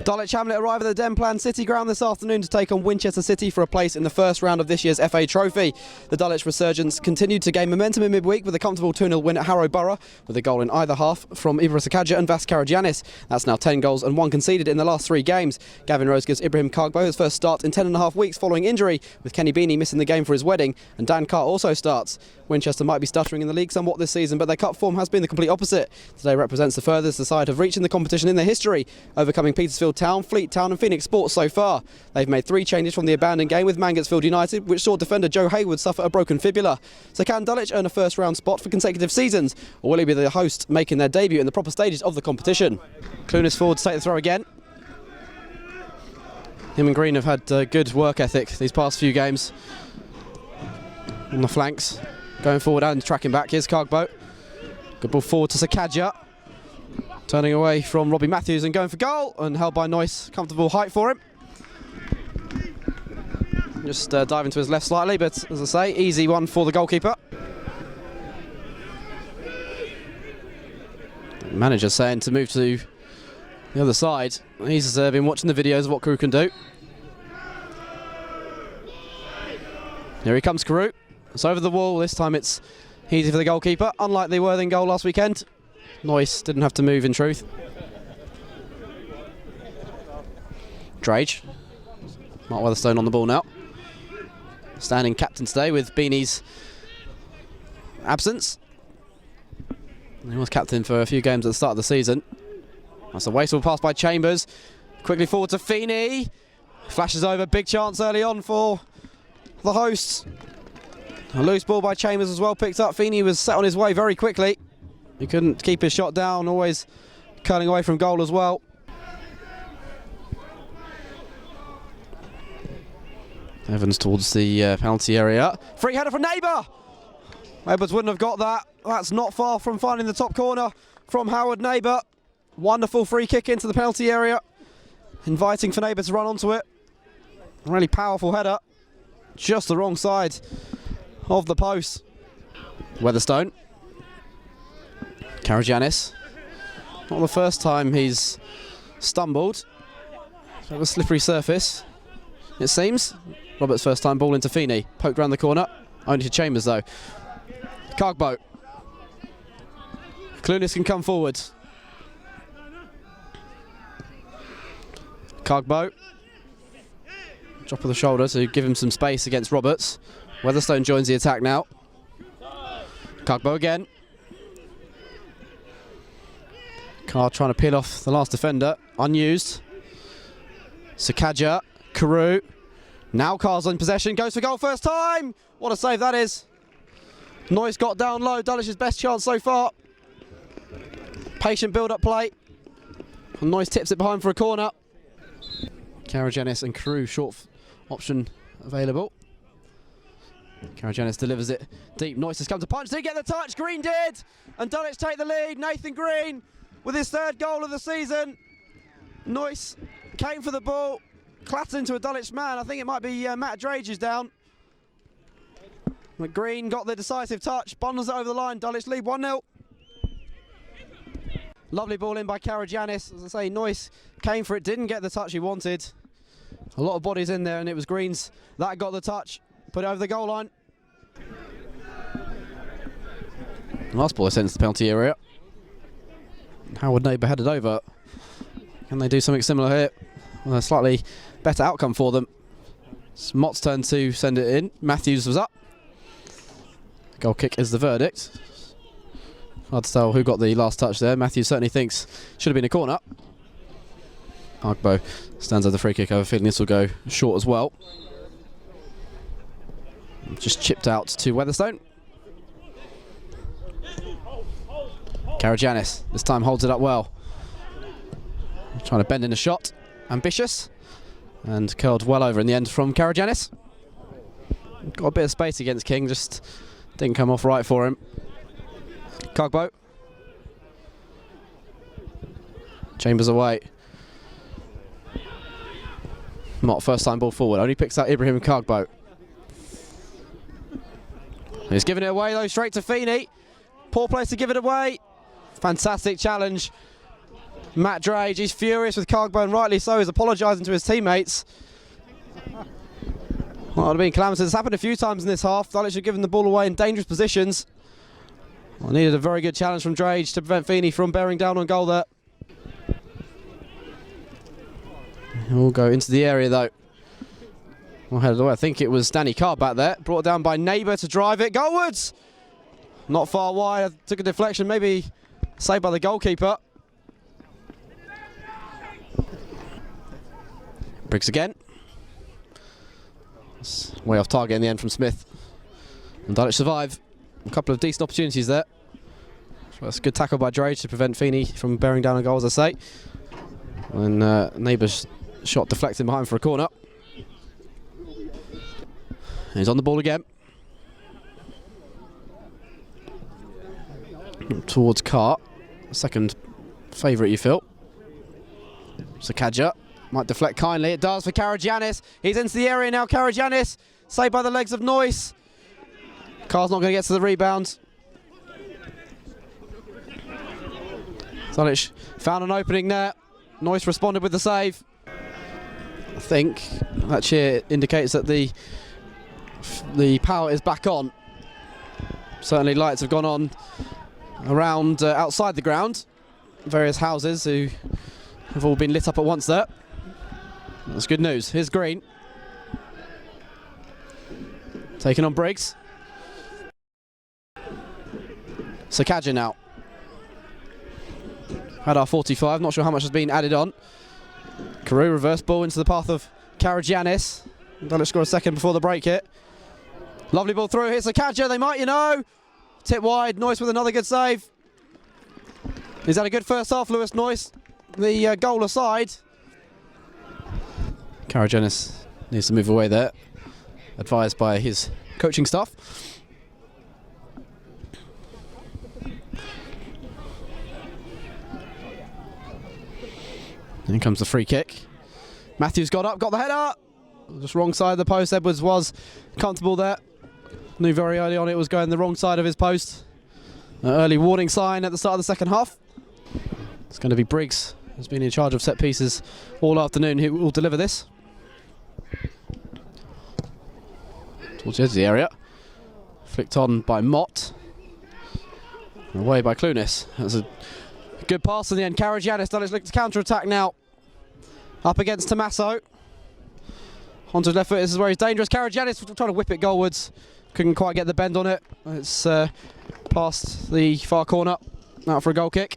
Dulwich Hamlet arrive at the Den Plan City ground this afternoon to take on Winchester City for a place in the first round of this year's FA Trophy. The Dulwich resurgence continued to gain momentum in midweek with a comfortable 2-0 win at Harrow Borough, with a goal in either half from Ibra Sekajja and Vas Karagiannis. That's now 10 goals and 1 conceded in the last 3 games. Gavin Rose gives Ibrahim Kagbo his first start in 10.5 weeks following injury, with Kenny Beanie missing the game for his wedding, and Dan Carr also starts. Winchester might be stuttering in the league somewhat this season, but their cup form has been the complete opposite. Today represents the furthest the side have reached in the competition in their history, overcoming Petersfield Town, Fleet Town and Phoenix Sports so far. They've made 3 changes from the abandoned game with Mangotsfield United, which saw defender Joe Hayward suffer a broken fibula. So can Dulwich earn a first round spot for consecutive seasons, or will he be the host making their debut in the proper stages of the competition? Clunas forward to take the throw again. Him and Green have had good work ethic these past few games on the flanks. Going forward and tracking back. Here's Kagbo. Good ball forward to Sekajja. Turning away from Robbie Matthews and going for goal, and held by Noice. Comfortable height for him. Just diving to his left slightly, but as I say, easy one for the goalkeeper. The manager saying to move to the other side. He's been watching the videos of what Carew can do. Here he comes, Carew. It's over the wall. This time it's easy for the goalkeeper, unlike the Worthing goal last weekend. Noice didn't have to move in truth. Drage. Mark Weatherstone on the ball now. Standing captain today with Beanie's absence. He was captain for a few games at the start of the season. That's a wasteful pass by Chambers. Quickly forward to Feeney. Flashes over, big chance early on for the hosts. A loose ball by Chambers as well picked up. Feeney was set on his way very quickly. He couldn't keep his shot down, always curling away from goal as well. Evans towards the penalty area. Free header from Neighbour. Edwards wouldn't have got that. That's not far from finding the top corner from Howard Neighbour. Wonderful free kick into the penalty area. Inviting for Neighbour to run onto it. Really powerful header. Just the wrong side of the post. Weatherstone. Karagiannis. Not the first time he's stumbled. Bit of a slippery surface, it seems. Robert's first time ball into Feeney. Poked round the corner. Only to Chambers though. Kagbo. Clunas can come forward. Kagbo. Drop of the shoulder to give him some space against Roberts. Weatherstone joins the attack now. Kagbo again. Carr trying to peel off the last defender. Unused. Sekajja. Carew. Now Carr's in possession. Goes for goal first time. What a save that is. Noice got down low. Dulwich's best chance so far. Patient build-up play. And Noice tips it behind for a corner. Karagiannis and Carew, short option available. Karagiannis delivers it deep. Noice has come to punch. Did he get the touch? Green did. And Dulwich take the lead. Nathan Green with his 3rd goal of the season. Noice came for the ball. Clattered into a Dulwich man. I think it might be Matt Drage is down. But Green got the decisive touch. Bundles it over the line. Dulwich lead 1-0. Lovely ball in by Karagiannis. As I say, Noice came for it, didn't get the touch he wanted. A lot of bodies in there, and it was Green's that got the touch. Put it over the goal line. Last ball sends the penalty area. Howard Neighbour headed over. Can they do something similar here? Well, a slightly better outcome for them. It's Mott's turn to send it in. Matthews was up. Goal kick is the verdict. Hard to tell who got the last touch there. Matthews certainly thinks should have been a corner. Kagbo stands over the free kick. I have a feeling this will go short as well. Just chipped out to Weatherstone. Karagiannis this time holds it up well. Trying to bend in a shot. Ambitious. And curled well over in the end from Karagiannis. Got a bit of space against King, just didn't come off right for him. Kagbo. Chambers away. Mott first time ball forward. Only picks out Ibrahim Kagbo. He's giving it away though, straight to Feeney. Poor place to give it away. Fantastic challenge. Matt Drage, he's furious with Cargbo, and rightly so. He's apologising to his teammates. Well, it would have been calamitous. It's happened a few times in this half. Dulwich have given the ball away in dangerous positions. Well, needed a very good challenge from Drage to prevent Feeney from bearing down on goal there. He'll go into the area though. Well, headed away. I think it was Danny Carr back there. Brought down by Neighbour to drive it. Goalwards! Not far wide. Took a deflection. Maybe saved by the goalkeeper. Briggs again. It's way off target in the end from Smith. And Dulwich survive. A couple of decent opportunities there. That's a good tackle by Drage to prevent Feeney from bearing down a goal, as I say. And Neighbour's shot deflected behind for a corner. He's on the ball again. Towards Carr. Second favourite, you feel. Sekajja might deflect kindly. It does for Karagiannis. He's into the area now. Karagiannis saved by the legs of Noice. Carr's not going to get to the rebound. Dulwich found an opening there. Noice responded with the save. I think that cheer indicates that the power is back on. Certainly lights have gone on around outside the ground. Various houses who have all been lit up at once there. That's good news. Here's Green. Taking on Briggs. Sekajja now. Had our 45, not sure how much has been added on. Carew reverse ball into the path of Karagiannis. Dulwich score a second before the break hit. Lovely ball through. Here's Sekajja, they might, you know. Tip wide, Noice with another good save. He's had a good first half, Lewis Noice. The goal aside. Karagiannis needs to move away there. Advised by his coaching staff. In comes the free kick. Matthews got up, got the header. Just wrong side of the post. Edwards was comfortable there. Knew very early on it was going the wrong side of his post. An early warning sign at the start of the second half. It's going to be Briggs, who's been in charge of set pieces all afternoon, who will deliver this. Towards the edge of the area. Flicked on by Mott. Away by Clunis. That's a good pass in the end. Karagiannis, Dulwich look to counter-attack now. Up against Tommaso. Onto his left foot, this is where he's dangerous. Karagiannis trying to whip it goalwards. Couldn't quite get the bend on it. It's past the far corner. Out for a goal kick.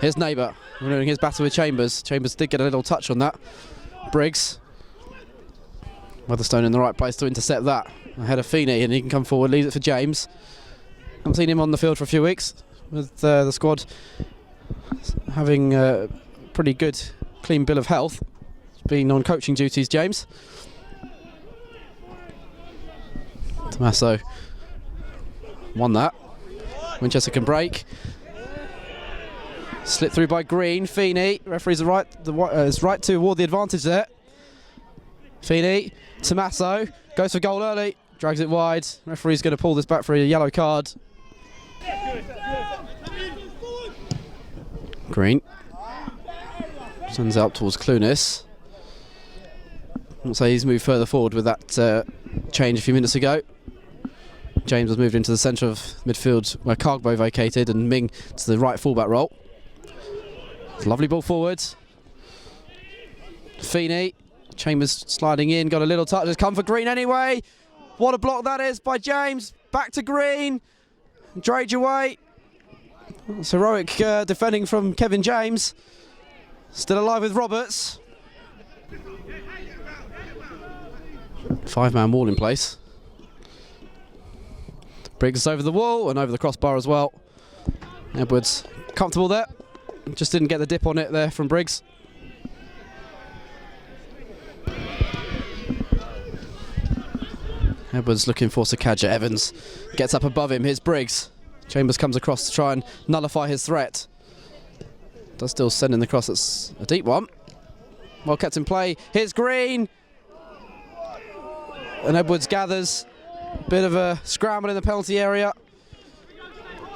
Here's Neighbour, renewing his battle with Chambers. Chambers did get a little touch on that. Briggs. Weatherstone in the right place to intercept that. Ahead of Feeney, and he can come forward, leaves it for James. Haven't seen him on the field for a few weeks, with the squad having a pretty good, clean bill of health. Been on coaching duties, James. Tommaso won that. Winchester can break. Slit through by Green. Feeney, referee's is right to award the advantage there. Feeney, Tommaso goes for goal early, drags it wide. Referee's going to pull this back for a yellow card. Green sends out towards Clunis. I'd say he's moved further forward with that change a few minutes ago. James has moved into the centre of midfield where Cargbo vacated, and Ming to the right fullback role. Lovely ball forwards. Feeney, Chambers sliding in, got a little touch, has come for Green anyway. What a block that is by James. Back to Green. Drage away. It's heroic defending from Kevin James. Still alive with Roberts. Five-man wall in place. Briggs over the wall and over the crossbar as well. Edwards comfortable there. Just didn't get the dip on it there from Briggs. Edwards looking for Sekajja. Evans gets up above him. Here's Briggs. Chambers comes across to try and nullify his threat. Does still send in the cross. It's a deep one. Well kept in play. Here's Green. And Edwards gathers. Bit of a scramble in the penalty area.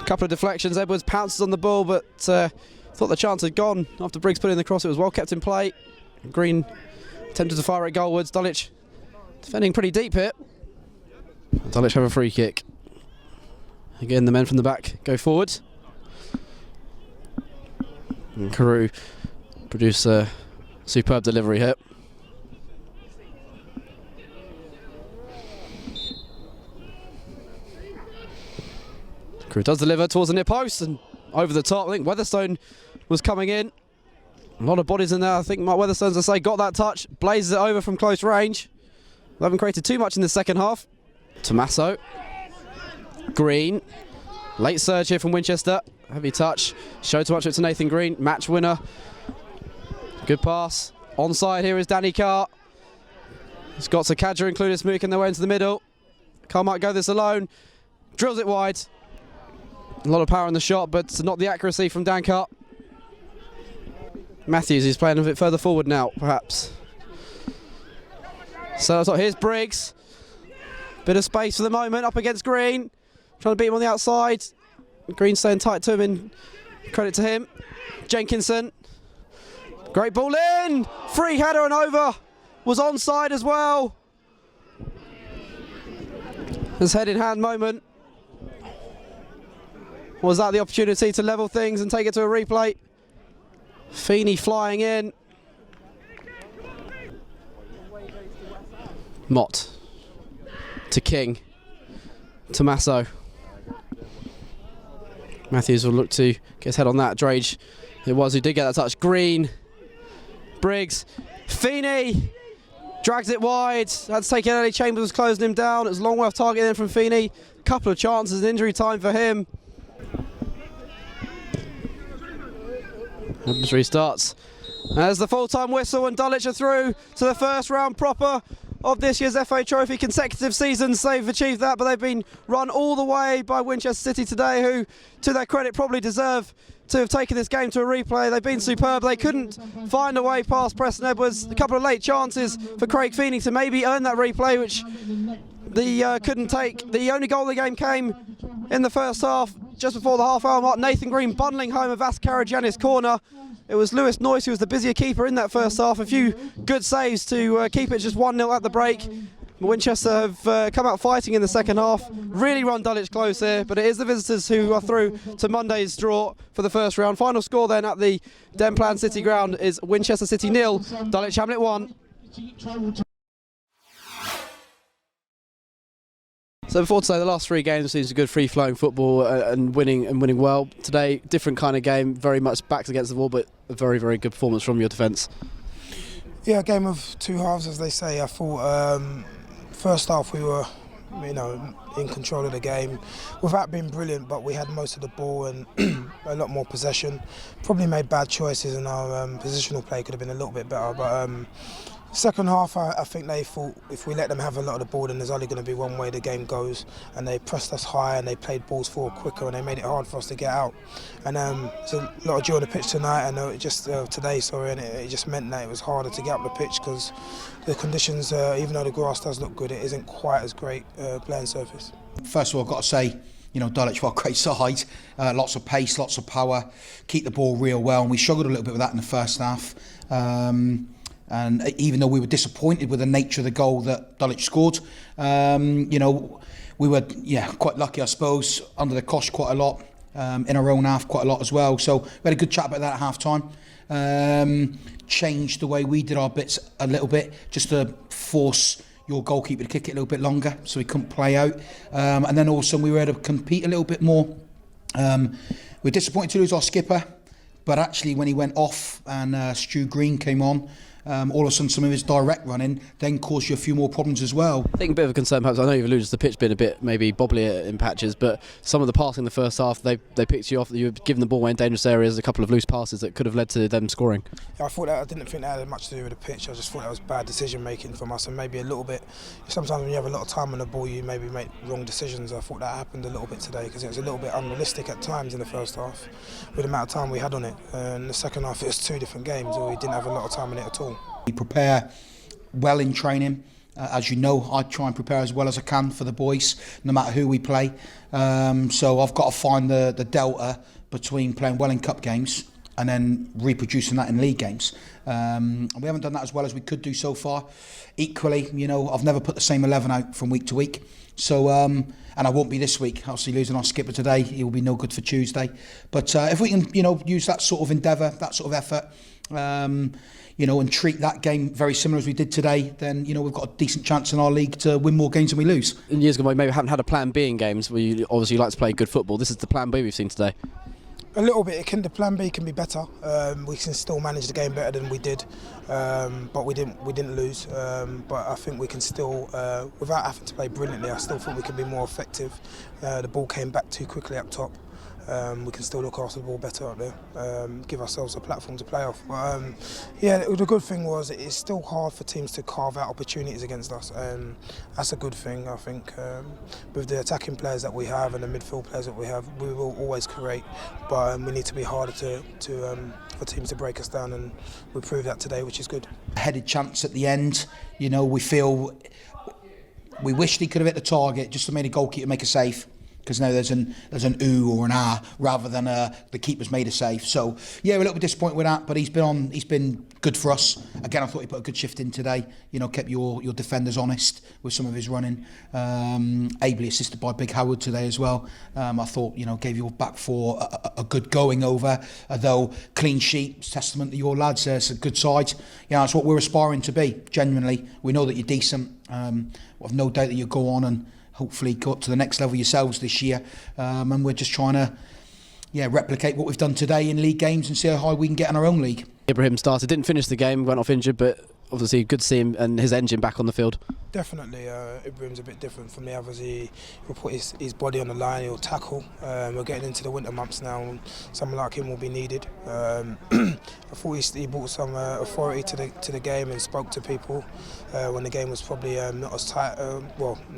A couple of deflections. Edwards pounces on the ball, but Thought the chance had gone after Briggs put in the cross. It was well kept in play. Green attempted to fire it goalwards. Dulwich defending pretty deep here. Dulwich have a free kick. Again, the men from the back go forward. And Carew produce a superb delivery here. Carew does deliver towards the near post and over the top. I think Weatherstone was coming in. A lot of bodies in there. I think Mark Weatherstone, as I say, got that touch. Blazes it over from close range. They haven't created too much in the second half. Tommaso. Green. Late surge here from Winchester. Heavy touch. Showed too much of it to Nathan Green. Match winner. Good pass. Onside here is Danny Carr. He's got Sekajja and Clueless making their way into the middle. Carr might go this alone. Drills it wide. A lot of power in the shot, but not the accuracy from Dan Carr. Matthews is playing a bit further forward now, perhaps. So here's Briggs. Bit of space for the moment, up against Green. Trying to beat him on the outside. Green staying tight to him, and credit to him. Jenkinson. Great ball in. Free header and over. Was onside as well. This head in hand moment. Was that the opportunity to level things and take it to a replay? Feeney flying in. Mott to King. Tommaso. Matthews will look to get his head on that. Drage, it was who did get that touch. Green. Briggs. Feeney drags it wide. Had to take it early. Chambers was closing him down. It was Longworth targeting in from Feeney. Couple of chances, injury time for him. Hampshire restarts. As the full-time whistle and Dulwich are through to the first round proper of this year's FA Trophy. Consecutive seasons they've achieved that, but they've been run all the way by Winchester City today, who, to their credit, probably deserve to have taken this game to a replay. They've been superb. They couldn't find a way past Preston Edwards. A couple of late chances for Craig Feeney to maybe earn that replay, which they couldn't take. The only goal of the game came in the first half, just before the half-hour mark. Nathan Green bundling home a Vas Karagiannis corner. It was Noice who was the busier keeper in that first half. A few good saves to keep it just 1-0 at the break. Winchester have come out fighting in the second half. Really run Dulwich close here, but it is the visitors who are through to Monday's draw for the first round. Final score then at the Denplan City ground is Winchester City 0, Dulwich Hamlet 1. So before today, the last three games seems a good free-flowing football and winning well. Today, different kind of game, very much backs against the wall, but a very, very good performance from your defence. Yeah, a game of two halves, as they say. I thought first half we were, in control of the game, without being brilliant, but we had most of the ball and a lot more possession. Probably made bad choices, and our positional play could have been a little bit better, but. Second half, I think they thought if we let them have a lot of the ball, then there's only going to be one way the game goes. And they pressed us high and they played balls forward quicker and they made it hard for us to get out. And there's a lot of joy on the pitch tonight, and it just meant that it was harder to get up the pitch because the conditions, even though the grass does look good, it isn't quite as great playing surface. First of all, I've got to say, Dulwich were a great side, lots of pace, lots of power, keep the ball real well, and we struggled a little bit with that in the first half. And even though we were disappointed with the nature of the goal that Dulwich scored, we were quite lucky, I suppose, under the cosh quite a lot, in our own half quite a lot as well. So we had a good chat about that at half-time. Changed the way we did our bits a little bit, just to force your goalkeeper to kick it a little bit longer so he couldn't play out. And then also we were able to compete a little bit more. We're disappointed to lose our skipper, but actually when he went off and Stu Green came on, all of a sudden some of his direct running then caused you a few more problems as well. I think a bit of a concern perhaps, I know you've alluded to the pitch being a bit maybe bobbly in patches, but some of the passing in the first half, they picked you off, you were giving the ball away in dangerous areas, a couple of loose passes that could have led to them scoring. Yeah, I didn't think that had much to do with the pitch. I just thought that was bad decision making from us, and maybe a little bit, sometimes when you have a lot of time on the ball you maybe make wrong decisions. I thought that happened a little bit today because it was a little bit unrealistic at times in the first half with the amount of time we had on it. In the second half it was two different games where we didn't have a lot of time on it at all. We prepare well in training. As you know, I try and prepare as well as I can for the boys, no matter who we play. So I've got to find the delta between playing well in cup games and then reproducing that in league games. And we haven't done that as well as we could do so far. Equally, you know, I've never put the same 11 out from week to week. So, and I won't be this week. Obviously, losing our skipper today, he will be no good for Tuesday. But if we can, you know, use that sort of endeavour, that sort of effort, you know, and treat that game very similar as we did today, then, you know, we've got a decent chance in our league to win more games than we lose. In years ago, maybe haven't had a plan B in games where you obviously like to play good football. This is the plan B we've seen today. A little bit. The plan B can be better. We can still manage the game better than we did, but we didn't lose. But I think we can still, without having to play brilliantly, I still think we can be more effective. The ball came back too quickly up top. We can still look after the ball better up there, give ourselves a platform to play off. But yeah, the good thing was it's still hard for teams to carve out opportunities against us, and that's a good thing. I think with the attacking players that we have and the midfield players that we have, we will always create, but we need to be harder for teams to break us down, and we proved that today, which is good. Headed chance at the end, you know, we wished he could have hit the target just to make the goalkeeper make a save. Because now there's an ooh or an ah rather than the keeper's made a save. So yeah, we're a little bit disappointed with that, but he's been good for us. Again, I thought he put a good shift in today. You know, kept your defenders honest with some of his running. Ably assisted by Big Howard today as well. I thought, you know, gave your back four a good going over. Although clean sheet, testament to your lads. It's a good side. You know, that's what we're aspiring to be. Genuinely, we know that you're decent. I've no doubt that you'll go on and hopefully go up to the next level yourselves this year, and we're just trying to replicate what we've done today in league games and see how high we can get in our own league. Ibrahim started, didn't finish the game, went off injured, but obviously good to see him and his engine back on the field. Definitely, Ibrahim's a bit different from the others. He will put his body on the line, he'll tackle. We're getting into the winter months now, and someone like him will be needed. I thought he brought some authority to the game and spoke to people when the game was probably not as tight,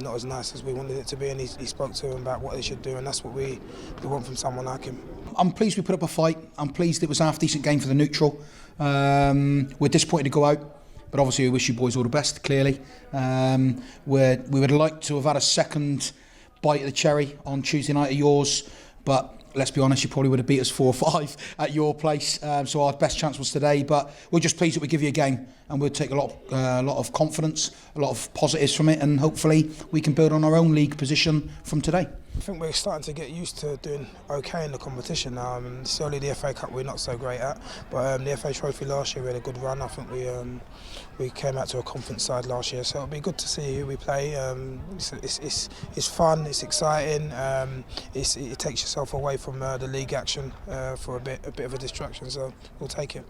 not as nice as we wanted it to be, and he spoke to them about what they should do, and that's what we want from someone like him. I'm pleased we put up a fight. I'm pleased it was a half-decent game for the neutral. We're disappointed to go out. But obviously we wish you boys all the best, clearly. We would like to have had a second bite of the cherry on Tuesday night of yours, but let's be honest, you probably would have beat us 4-5 at your place. So our best chance was today, but we're just pleased that we give you a game, and we'll take a lot of confidence, a lot of positives from it, and hopefully we can build on our own league position from today. I think we're starting to get used to doing okay in the competition now. It's only the FA Cup we're not so great at, but the FA Trophy last year we had a good run. I think we came out to a conference side last year, so it'll be good to see who we play. It's fun, it's exciting. It takes yourself away from the league action for a bit of a distraction. So we'll take it.